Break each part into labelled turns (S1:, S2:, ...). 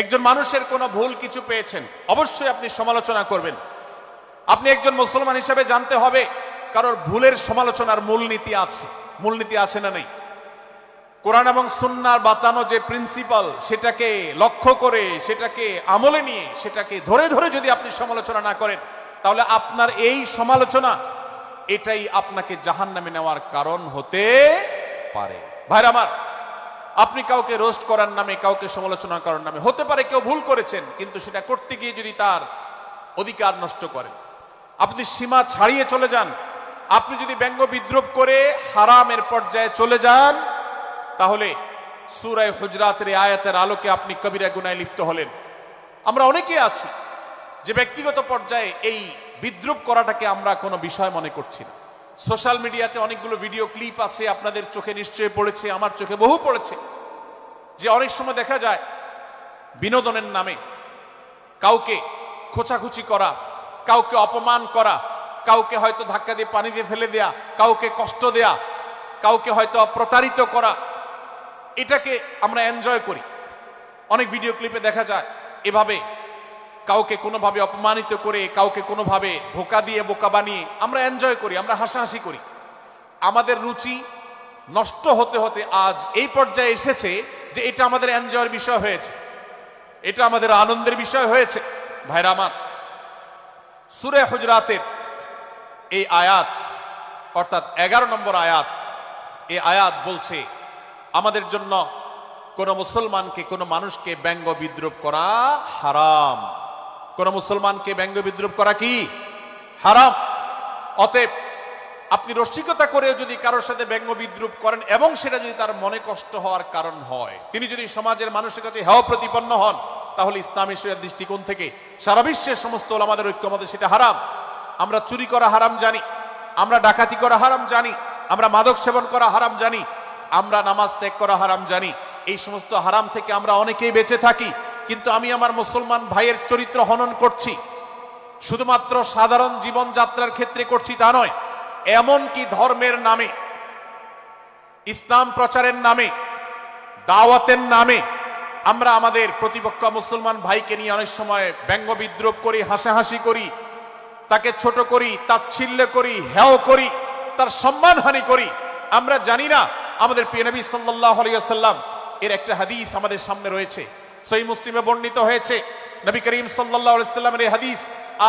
S1: একজন মানুষের কোনো ভুল কিছু পেয়েছেন, অবশ্যই আপনি সমালোচনা করবেন। আপনি একজন মুসলমান হিসেবে জানতে হবে কারোর ভুলের সমালোচনার মূলনীতি আছে। মূলনীতি আছে না নেই? কোরআন এবং সুন্নাহর বাতানো যে প্রিন্সিপাল, সেটাকে লক্ষ্য করে, সেটাকে আমলে নিয়ে, সেটাকে ধরে ধরে যদি আপনি সমালোচনা না করেন, তাহলে আপনার এই সমালোচনা এটাই আপনাকে জাহান্নামে নেওয়ার কারণ হতে পারে। ভাইরা আমার, আপনি কাউকে রোস্ট করার নামে, কাউকে সমালোচনা করার নামে, হতে পারে কেউ ভুল করেছেন, কিন্তু সেটা করতে গিয়ে যদি তার অধিকার নষ্ট করেন, আপনি সীমা ছাড়িয়ে চলে যান, আপনি যদি ব্যঙ্গ বিদ্রুপ করে হারামের পর্যায়ে চলে যান, তাহলে সূরা হুজরাতের আয়াতের আলোকে আপনি কবিরা গুনাহে লিপ্ত হলেন। আমরা অনেকে আছি যে ব্যক্তিগত পর্যায়ে এই বিদ্রুপ করাটাকে আমরা কোনো বিষয় মনে করছি না। সোশ্যাল মিডিয়াতে অনেকগুলো ভিডিও ক্লিপ আছে, আপনাদের চোখে নিশ্চয়ই পড়েছে, আমার চোখে বহু পড়েছে, যে অনেক সময় দেখা যায় বিনোদনের নামে কাউকে খোঁচাখুচি করা, কাউকে অপমান করা, কাউকে হয়তো ধাক্কা দিয়ে পানিতে ফেলে দেয়া, কাউকে কষ্ট দেয়া, কাউকে হয়তো প্রতারিত করা, এটাকে আমরা এনজয় করি। অনেক ভিডিও ক্লিপে দেখা যায় এভাবে কাউকে কোনোভাবে অপমানিত করে, কাউকে কোনোভাবে ধোঁকা দিয়ে বোকা বানিয়ে আমরা এনজয় করি, আমরা হাসাহাসি করি। আমাদের রুচি নষ্ট হতে হতে আজ এই পর্যায়ে এসেছে যে এটা আমাদের এনজয়ের বিষয় হয়েছে, এটা আমাদের আনন্দের বিষয় হয়েছে। ভাইরা আমার, সূরা হুজরাতের এই আয়াত, অর্থাৎ 11 নম্বর আয়াত, এই আয়াত বলছে আমাদের জন্য কোন মুসলমানকে, কোন মানুষকে ব্যঙ্গ বিদ্রুপ করা হারাম। কোন মুসলমানকে ব্যঙ্গ বিদ্রুপ করা কি হারাম। অতএব আপনি রসিকতা করেও যদি কারোর সাথে ব্যঙ্গ বিদ্রুপ করেন এবং সেটা যদি তার মনে কষ্ট হওয়ার কারণ হয়, তিনি যদি সমাজের মানুষের কাছে হেয় প্রতিপন্ন হন, তাহলে ইসলামী শরীয়তের দৃষ্টিকোণ থেকে সারা বিশ্বের সমস্ত ওলামাদের ঐক্যমতে সেটা হারাম। আমরা চুরি করা হারাম জানি, আমরা ডাকাতি করা হারাম জানি, আমরা মাদক সেবন করা হারাম জানি, আমরা নামাজ ত্যাগ করা হারাম জানি। এই সমস্ত হারাম থেকে আমরা অনেকেই বেঁচে থাকি, কিন্তু আমি আমার মুসলমান ভাইয়ের চরিত্র হনন করছি, শুধুমাত্র সাধারণ জীবনযাত্রার ক্ষেত্রে করছি তা নয়, এমনকি ধর্মের নামে, ইসলাম প্রচারের নামে, দাওয়াতের নামে আমরা আমাদের প্রতিপক্ষ মুসলমান ভাইকে নিয়ে অনেক সময় ব্যঙ্গ বিদ্রুপ করি, হাসাহাসি করি, তাকে ছোট করি, তাচ্ছিল্য করি, হেয় করি, তার সম্মানহানি করি। আমরা জানি না আমাদের প্রিয় নবী সাল্লাল্লাহু আলাইহি ওয়াসাল্লাম এর একটা হাদিস আমাদের সামনে রয়েছে, সহিহ মুসলিমে বর্ণিত হয়েছে। নবী করিম সাল্লাল্লাহু আলাইহি ওয়াসাল্লামের এই হাদিস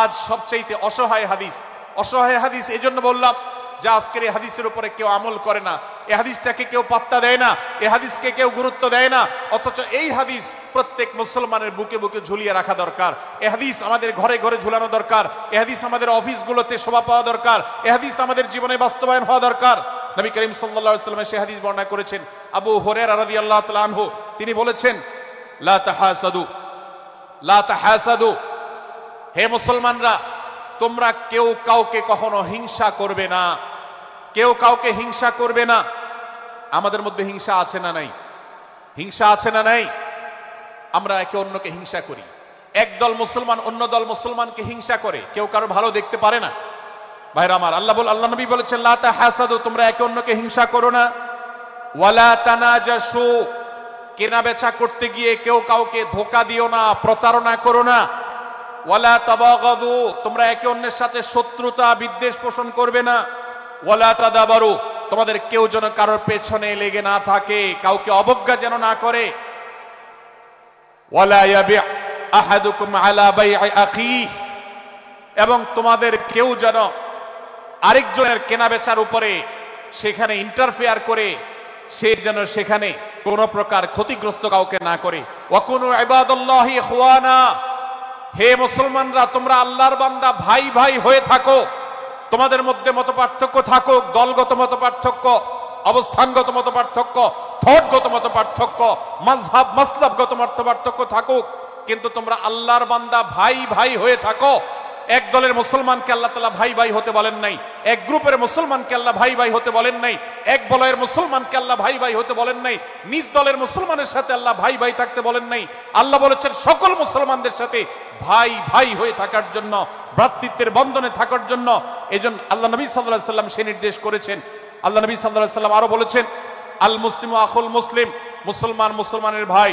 S1: আজ সবচেয়ে অসহায় হাদিস। অসহায় হাদিস এজন্য বললাম যে আজকের এই হাদিসের উপরে কেউ আমল করে না, এই হাদিসটাকে কেউ পাত্তা দেয় না, এই হাদিসকে কেউ গুরুত্ব দেয় না, অথচ এই হাদিস প্রত্যেক মুসলমানের বুকে বুকে ঝুলিয়ে রাখা দরকার। এই হাদিস আমাদের ঘরে ঘরে ঝুলানো দরকার, এই হাদিস আমাদের অফিসগুলোতে শোভা পাওয়া দরকার, এই হাদিস আমাদের জীবনে বাস্তবায়ন হওয়া দরকার। নবী করিম সাল্লাল্লাহু আলাইহি ওয়াসাল্লাম সেই হাদিস বর্ণনা করেছেন। আবু হুরায়রা রাদিয়াল্লাহু তাআলা আনহু তিনি বলেছেন, লা তাহাসাদু, লা তাহাসাদু, হে মুসলমানরা, তোমরা কেউ কাউকে কখনো হিংসা করবে না, কেউ কাউকে হিংসা করবে না। আমাদের মধ্যে হিংসা আছে না নাই? হিংসা আছে না নাই? আমরা একে অন্যকে হিংসা করি। একদল মুসলমান অন্য দল মুসলমানকে হিংসা করে, কেউ কারো ভালো দেখতে পারে না। ভাইরা আমার, আল্লাহ নবী বলেছেন, লা তাহাসাদু, তোমরা একে অন্যকে হিংসা করো না। ওয়ালা তানাজাসু, কেনা বেচা করতে গিয়ে কেউ কাউকে ধোঁকা দিও না, প্রতারণা করো না। ওয়ালা তাবাগাদু, তোমরা একে অন্যের সাথে শত্রুতা বিদ্বেষ পোষণ করবে না। ওয়ালা তাদাবারু, তোমাদের কেউ যেন কারোর পেছনে লেগে না থাকে, কাউকে অবজ্ঞা যেন না করে। ওয়ালা ইয়াবি আহাদুকুম আলা বাই'i আখিহি, এবং তোমাদের কেউ যেন আরেকজনের কেনা বেচার উপরে সেখানে ইন্টারফেয়ার করে সে যেন সেখানে কোন প্রকার ক্ষতিগ্রস্ত কাউকে না করে। ওয়াকুনু ইবাদাল্লাহি ইখওয়ানা, হে মুসলমানরা, তোমরা আল্লাহর বান্দা, ভাই ভাই হয়ে থাকো। তোমাদের মধ্যে মত পার্থক্য থাকুক, দলগত মত পার্থক্য, অবস্থানগত মত পার্থক্য, থটগত মত পার্থক্য, মাযহাব মাসলাবগত মত পার্থক্য থাকুক, কিন্তু তোমরা আল্লাহর বান্দা, ভাই ভাই হয়ে থাকো। এক দলের মুসলমানকে আল্লাহ তাআলা ভাই ভাই হতে বলেন নাই, এক গ্রুপের মুসলমানকে আল্লাহ ভাই ভাই হতে বলেন নাই, এক বলয়ের মুসলমানকে আল্লাহ ভাই ভাই হতে বলেন নাই, নিজ দলের মুসলমানের সাথে আল্লাহ ভাই ভাই থাকতে বলেন নাই। আল্লাহ বলেছেন সকল মুসলমানদের সাথে ভাই ভাই হয়ে থাকার জন্য, ভ্রাতৃত্বের বন্ধনে থাকার জন্য। এজন্য আল্লাহ নবী সাল্লাল্লাহু আলাইহি ওয়াসাল্লাম সে নির্দেশ করেছেন। আল্লাহ নবী সাল্লাল্লাহু আলাইহি ওয়াসাল্লাম আরো বলেছেন, আল মুসলিমু আখুল মুসলিম, মুসলমান মুসলমানের ভাই,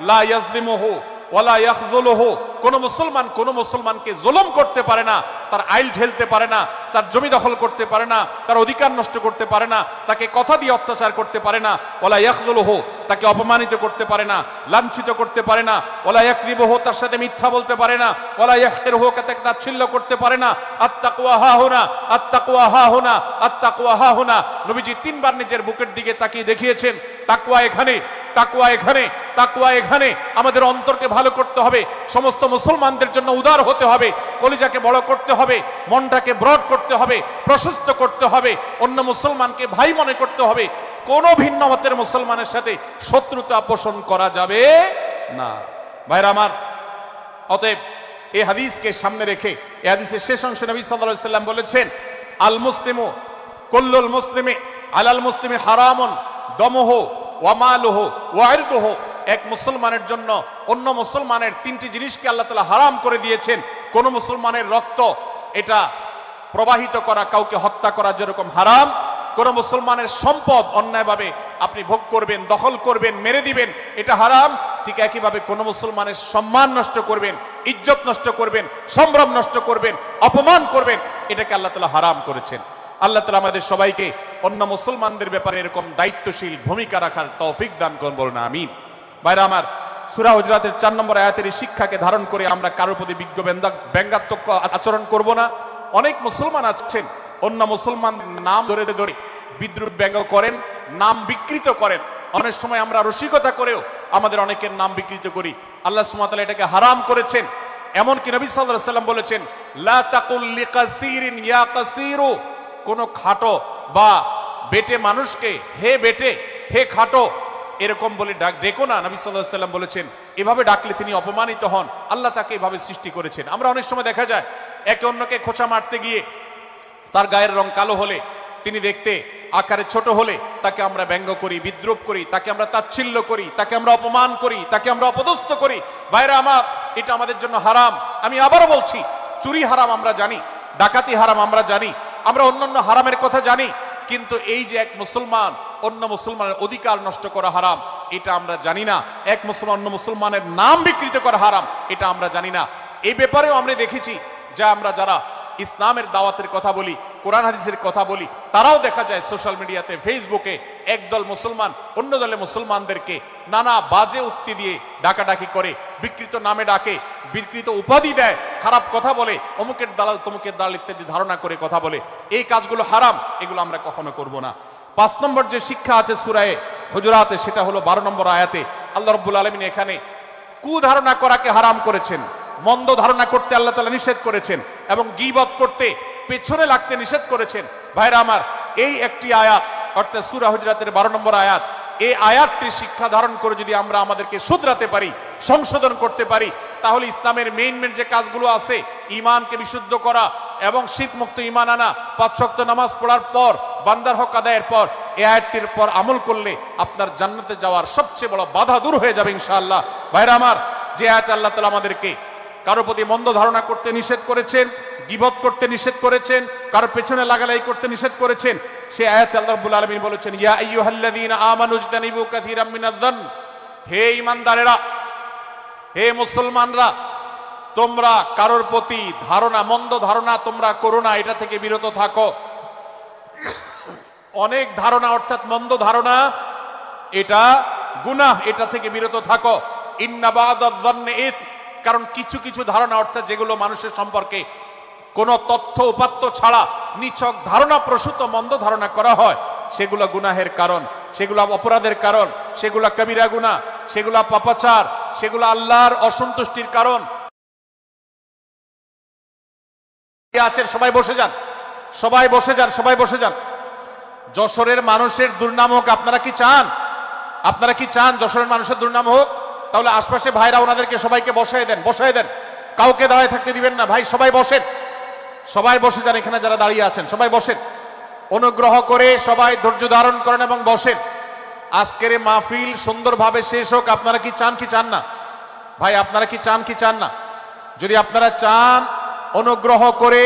S1: লা ইয়াজলিমুহু, ওয়ালা ইয়াখযুলুহু, কোন মুসলমান কোন মুসলমানকে জুলুম করতে পারে না, তার আইল ঝেলতে পারে না, তার জমি দখল করতে পারে না, তার অধিকার নষ্ট করতে পারে না, তাকে কথা দিয়ে অত্যাচার করতে পারে না। ওয়ালা ইয়াখযুলুহু, তাকে অপমানিত করতে পারে না, লাঞ্ছিত করতে পারে না। ওয়ালা ইয়াকযিবুহু, তার সাথে মিথ্যা বলতে পারে না। ওয়ালা ইয়াহকিরুহু, তাকে তাচ্ছিল্য করতে পারে না। আত্তাকওয়া হাহুনা, আত্তাকওয়া হাহুনা, আত্তাকওয়া হাহুনা। নবীজি তিনবার নিজের বুকের দিকে তাকিয়ে দেখিয়েছেন, তাকওয়া এখানে, তাকওয়া এখানে, তাকওয়া এখানে। আমাদের অন্তরকে ভালো করতে হবে, সমস্ত মুসলমানদের জন্য উদার হতে হবে, কলিজাকে বড় করতে হবে, মনটাকে ব্রড করতে হবে, প্রশস্ত করতে হবে, অন্য মুসলমানকে ভাই মনে করতে হবে। কোন ভিন্ন মতের মুসলমানের সাথে শত্রুতা পোষণ করা যাবে না। ভাইরা আমার, অতএব এই হাদিসকে সামনে রেখে এই হাদিসের শেষ অংশে নবী সাল্লাল্লাহু আলাইহি সাল্লাম বলেছেন, আল মুসলিমু কুল্লুল মুসলিমি আলাল মুসলিমি হারামুন দমুহু ওয়া মালুহু ওয়া ইরদুহু। এক মুসলমানের জন্য অন্য মুসলমানের তিনটি জিনিসকে আল্লাহ তাআলা হারাম করে দিয়েছেন। কোন মুসলমানের রক্ত এটা প্রবাহিত করা, কাউকে হত্যা করা যেরকম হারাম, কোন মুসলমানের সম্পদ অন্যায়ভাবে আপনি ভোগ করবেন, দখল করবেন, মেরে দিবেন, এটা হারাম। ঠিক একইভাবে কোন মুসলমানের সম্মান নষ্ট করবেন, ইজ্জত নষ্ট করবেন, সম্ভ্রম নষ্ট করবেন, অপমান করবেন, এটাকে আল্লাহ তাআলা হারাম করেছেন। আল্লাহ তাআলা আমাদের সবাইকে অন্য মুসলমানদের ব্যাপারে এরকম দায়িত্বশীল ভূমিকা রাখার তৌফিক দান করুন, বলুন আমিন। ভাইরা আমার, সূরা হুজরাতের 4 নম্বর আয়াতের এই শিক্ষাকে ধারণ করে আমরা কারোর প্রতি ব্যঙ্গাত্মক আচরণ করব না। অনেক মুসলমান আছেন অন্য মুসলমান নাম ধরে ধরে বিদ্রুপ ব্যঙ্গ করেন, নাম বিকৃত করেন। অনেক সময় আমরা রসিকতা করেও আমাদের অনেকের নাম বিকৃত করি। আল্লাহ সুবহানাহু ওয়া তাআলা এটাকে হারাম করেছেন। এমনকি নবী সাল্লাল্লাহু আলাইহি সাল্লাম বলেছেন, লা তাকুল লিকাসিরিন ইয়া কাসিরু, কোন খাটো বা বেটে মানুষকে হে বেটে, হে খাটো এরকম বলে ডেকো না। নবী সাল্লাল্লাহু আলাইহি সাল্লাম বলেছেন, এভাবে ডাকলে তিনি অপমানিত হন। আল্লাহ তাকে এভাবে সৃষ্টি করেছেন। আমরা অনেক সময় দেখা যায় একে অন্যকে খোঁচা মারতে গিয়ে তার গায়ের রং কালো হলে, তিনি দেখতে আকারে ছোট হলে তাকে আমরা ব্যঙ্গ করি, বিদ্রুপ করি, তাকে আমরা তাচ্ছিল্য করি, তাকে আমরা অপমান করি, তাকে আমরা অপদস্থ করি। ভাইরা আমার, এটা আমাদের জন্য হারাম। আমি আবারও বলছি, চুরি হারাম আমরা জানি, ডাকাতি হারাম আমরা জানি, আমরা অন্যান্য হারামের কথা জানি, কিন্তু এই যে এক মুসলমান অন্য মুসলমানের অধিকার নষ্ট করা হারাম, এটা আমরা জানি না। এক মুসলমান অন্য মুসলমানের নাম বিকৃত করা হারাম, এটা আমরা জানি না। এই ব্যাপারেও আমরা দেখেছি যে আমরা যারা ইসলামের দাওয়াতের কথা বলি, কোরআন হাদিসের কথা বলি, তারাও দেখা যায় সোশ্যাল মিডিয়াতে, ফেসবুকে একদল মুসলমান অন্য দলে মুসলমানদেরকে নানা বাজে উক্তি দিয়ে ডাকাডাকি করে, বিকৃত নামে ডাকে, বিকৃত উপাধি দেয়, খারাপ কথা বলে, অমুকের দালাল তমুকের দালাল ইত্যাদি ধারণা করে কথা বলে। এই কাজগুলো হারাম, এগুলো আমরা কখনো করব না। 5 নম্বর যে শিক্ষা আছে সূরা হুজুরাতে, সেটা হলো 12 নম্বর আয়াতে আল্লাহ রাব্বুল আলামিন এখানে কুধারণা করাকে হারাম করেছেন, মন্দ ধারণা করতে আল্লাহ তাআলা নিষেধ করেছেন, এবং গীবত করতে, পেছনে লাগতে নিষেধ করেছেন। ভাইরা আমার, এই একটি আয়াত অর্থাৎ সূরা হুজুরাতের 12 নম্বর আয়াত, এই আয়াতটির শিক্ষা ধারণ করে যদি আমরা আমাদেরকে শুধরাতে পারি, সংশোধন করতে পারি, তাহলে ইসলামের মেইন যে কাজগুলো আছে, ঈমানকে বিশুদ্ধ করা এবং শিরক মুক্ত ঈমান আনা, 5 ওয়াক্ত নামাজ পড়ার পর, বান্দার হক আদায়ের পর, এই আয়াতটির পর আমল করলে আপনার জান্নাতে যাওয়ার সবচেয়ে বড় বাধা দূর হয়ে যাবে ইনশাআল্লাহ। ভাইরা আমার, যে আয়াতে আল্লাহ তাআলা আমাদেরকে কারো প্রতি মন্দ ধারণা করতে নিষেধ করেছেন, গীবত করতে নিষেধ করেছেন, কারো পেছনে লাগালাই করতে নিষেধ করেছেন, সেই আয়াতে আল্লাহ রাব্বুল আলামিন বলেছেন, ইয়া আইয়ুহাল্লাযীনা আমানু ইজতানিবু কাসীরাম মিনায-যন্ন, হে ঈমানদারেরা, হে মুসলমানরা, তোমরা কারোর প্রতি ধারণা, মন্দ ধারণা তোমরা করো না, এটা থেকে বিরত থাকো। অনেক ধারণা অর্থাৎ মন্দ ধারণা, এটা গুনাহ, এটা থেকে বিরত থাকো। ইন্না বা'দায-যন্নি ইসম, কারণ কিছু কিছু ধারণা অর্থাৎ যেগুলো মানুষের সম্পর্কে কোনো তথ্য উপাত্ত ছাড়া নিছক ধারণা প্রসূত মন্দ ধারণা করা হয়, সেগুলো গুনাহের কারণ, সেগুলো অপরাধের কারণ, সেগুলো কবিরা গুনাহ, সেগুলো পাপাচার, সেগুলো আল্লাহর অসন্তুষ্টির কারণ। আছেন সবাই বসে যান, সবাই বসে যান, সবাই বসে যান। যশোরের মানুষের দুর্নাম হোক, আপনারা কি চান? আপনারা কি চান যশোরের মানুষের দুর্নাম হোক? তাহলে আশপাশে ভাইরা ওনাদেরকে সবাইকে বসায় দেন, বসায় দেন, কাউকে দাঁড়ায় থাকতে দিবেন না। ভাই সবাই বসেন, সবাই বসে যান, এখানে যারা দাঁড়িয়ে আছেন সবাই বসেন, অনুগ্রহ করে সবাই ধৈর্য ধারণ করেন এবং বসেন। আজকের এই মাহফিল সুন্দরভাবে শেষ হোক। আপনারা কি চান কি চান না? ভাই আপনারা কি চান কি চান না? যদি আপনারা চান, অনুগ্রহ করে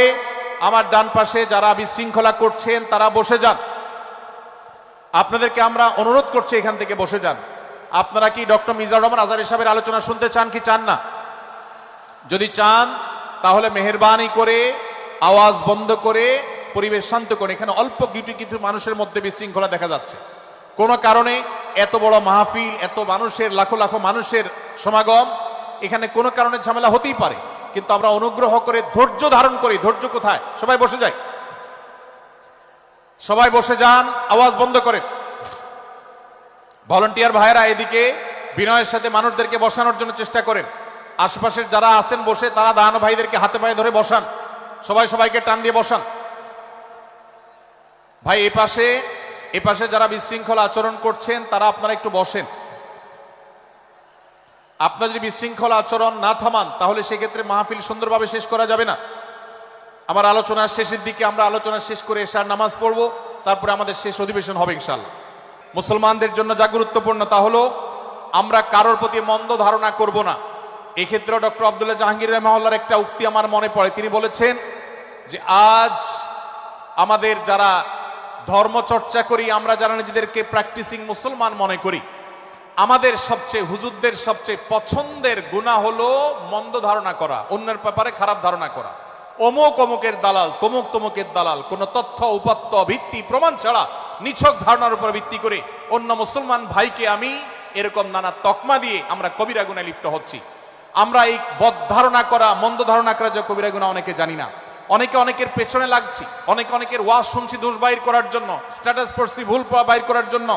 S1: আমার ডান পাশে যারা বিশৃঙ্খলা করছেন তারা বসে যান। আপনাদেরকে আমরা অনুরোধ করছি এখান থেকে বসে যান। আপনারা কি ডক্টর মিজানুর রহমান আজহারী সাহেবের আলোচনা শুনতে চান কি চান না? যদি চান তাহলে মেহেরবানি করে আওয়াজ বন্ধ করে পরিবেশ শান্ত করে, এখানে অল্প কিছু মানুষের মধ্যে বিশৃঙ্খলা দেখা যাচ্ছে। কোনো কারণে এত বড় মাহফিল, এত মানুষের, লাখো লাখো মানুষের সমাগম, এখানে কোনো কারণে ঝামেলা হতেই পারে, কিন্তু আমরা অনুগ্রহ করে ধৈর্য ধারণ করি। ধৈর্য কোথায়? সবাই বসে যায়, সবাই বসে যান, আওয়াজ বন্ধ করে। ভলান্টিয়ার ভাইয়েরা এদিকে বিনয়ের সাথে মানুষদেরকে বসানোর জন্য চেষ্টা করেন। আশেপাশের যারা আছেন বসে, তারা দাঁড়ানো ভাইদেরকে হাতে পায়ে ধরে বসান, সবাই সবাইকে টান দিয়ে বসান। ভাই এপাশে যারা বিশৃঙ্খলা আচরণ করছেন তারা আপনারা একটু বসেন। আপনারা যদি বিশৃঙ্খলা আচরণ না থামান তাহলে সেক্ষেত্রে মাহফিল সুন্দরভাবে শেষ করা যাবে না। আমার আলোচনার শেষের দিকে আমরা আলোচনা শেষ করে এশার নামাজ পড়ব, তারপরে আমাদের শেষ অধিবেশন হবে ইনশাআল্লাহ। মুসলমানদের জন্য যা গুরুত্বপূর্ণ তা হলো আমরা কারোর প্রতি মন্দ ধারণা করব না। এক্ষেত্রে ডক্টর আব্দুল্লাহ জাহাঙ্গীর রাহিমাহুল্লাহর একটা উক্তি আমার মনে পড়ে। তিনি বলেছেন যে আজ আমাদের যারা ধর্ম চর্চা করি, আমরা যারা নিজেদেরকে প্র্যাকটিসিং মুসলমান মনে করি, আমাদের সবচেয়ে, হুজুরদের সবচেয়ে পছন্দের গুনাহ হলো মন্দ ধারণা করা, অন্যের ব্যাপারে খারাপ ধারণা করা। অমুক অমুকের দালাল, তমুক তমুকের দালাল, কোন তথ্য উপাত্ত ভিত্তি প্রমাণ ছাড়া নিছক ধারণার উপর ভিত্তি করে অন্য মুসলমান ভাইকে আমি এরকম নানা তকমা দিয়ে আমরা কবিরা গুনাহে লিপ্ত হচ্ছি। আমরা এই বদ ধারণা করা, মন্দ ধারণা করা যে কবিরা গুনাহ অনেকে জানি না। অনেকে অনেকের পেছনে লাগছি, অনেকের ওয়াজ শুনছি দোষ বাইর করার জন্য, স্ট্যাটাস পড়ছি ভুল বাইর করার জন্য।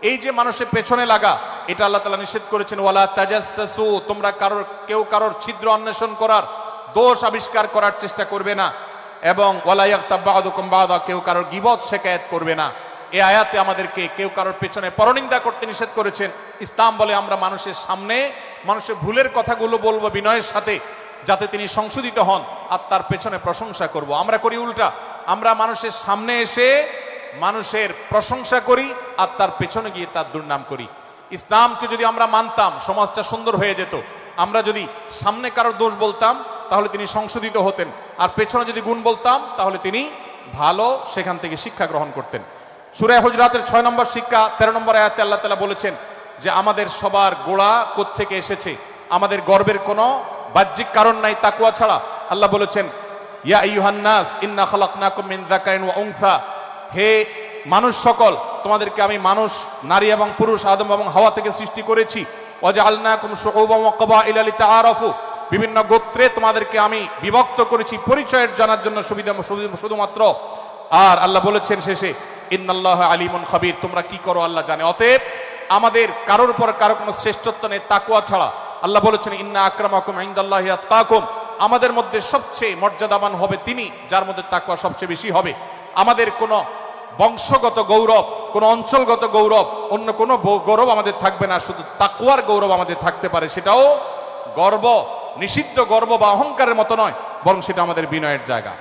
S1: এই যে মানুষের পেছনে লাগা, এটা আল্লাহ তাআলা নিষেধ করেছেন, ওয়ালা তাজাসসু, তোমরা কেউ কারোর ছিদ্র অন্বেষণ করার, দোষ আবিষ্কার করার চেষ্টা করবে না, এবং ওয়ালা ইয়াগতাব বা'দুকুম বা'দা, কেউ কারোর গীবত শিকায়াত করবে না। এই আয়াতে আমাদেরকে কেউ কারোর পেছনে পরনিন্দা করতে নিষেধ করেছেন। ইসলাম বলে আমরা মানুষের সামনে মানুষের ভুলের কথাগুলো বলবো বিনয়ের সাথে, যাতে তিনি সংশোধিত হন, আর তার পেছনে প্রশংসা করব। আমরা করি উল্টা, আমরা মানুষের সামনে এসে মানুষের প্রশংসা করি আর তার পেছনে গিয়ে তার দুর্নাম করি। ইসলামকে যদি আমরা মানতাম সমাজটা সুন্দর হয়ে যেত। আমরা যদি সামনে কারোর দোষ বলতাম তাহলে তিনি সংশোধিত হতেন, আর পেছনে যদি গুণ বলতাম তাহলে তিনি ভালো সেখান থেকে শিক্ষা গ্রহণ করতেন। সূরা হুজরাতের 6 নম্বর শিক্ষা 13 নম্বর আয়াতে আল্লাহ তাআলা বলেছেন যে আমাদের সবার গোড়া কোত্থেকে এসেছে, আমাদের গর্বের কোনো বাহ্যিক কারণ নাই তাকওয়া ছাড়া। আল্লাহ বলেছেন, ইয়া আইয়ুহান নাস ইন্না খালাকনাকুম মিন যাকারিন ওয়া উনসা, হে মানুষ সকল, তোমাদেরকে আমি মানুষ, নারী এবং পুরুষ, আদম এবং হাওয়া থেকে সৃষ্টি করেছি। ওয়া জাআলনাকুম শুউবান ওয়া ক্বাবাইলা লিতাআরাফু, বিভিন্ন গোত্রে তোমাদেরকে আমি বিভক্ত করেছি পরিচয়ের জানার জন্য, শুধুমাত্র। আর আল্লাহ বলেছেন শেষে, ইন্নাল্লাহা আলিমুন খাবীর, তোমরা কি করো আল্লাহ জানে। অতএব আমাদের কারোর উপর কারো কোনো শ্রেষ্ঠত্ব নেই তাকওয়া ছাড়া। আল্লাহ বলেছেন, ইন্না আকরামাকুম ইনদাল্লাহি আতকাকুম, আমাদের মধ্যে সবচেয়ে মর্যাদাবান হবে তিনি যার মধ্যে তাকওয়া সবচেয়ে বেশি হবে। আমাদের কোনো বংশগত গৌরব, কোনো অঞ্চলগত গৌরব, অন্য কোনো গৌরব আমাদের থাকবে না, শুধু তাকওয়ার গৌরব আমাদের থাকতে পারে। সেটাও গর্ব, নিষিদ্ধ গর্ব বা অহংকারের মতো নয়, বরং সেটা আমাদের বিনয়ের জায়গা।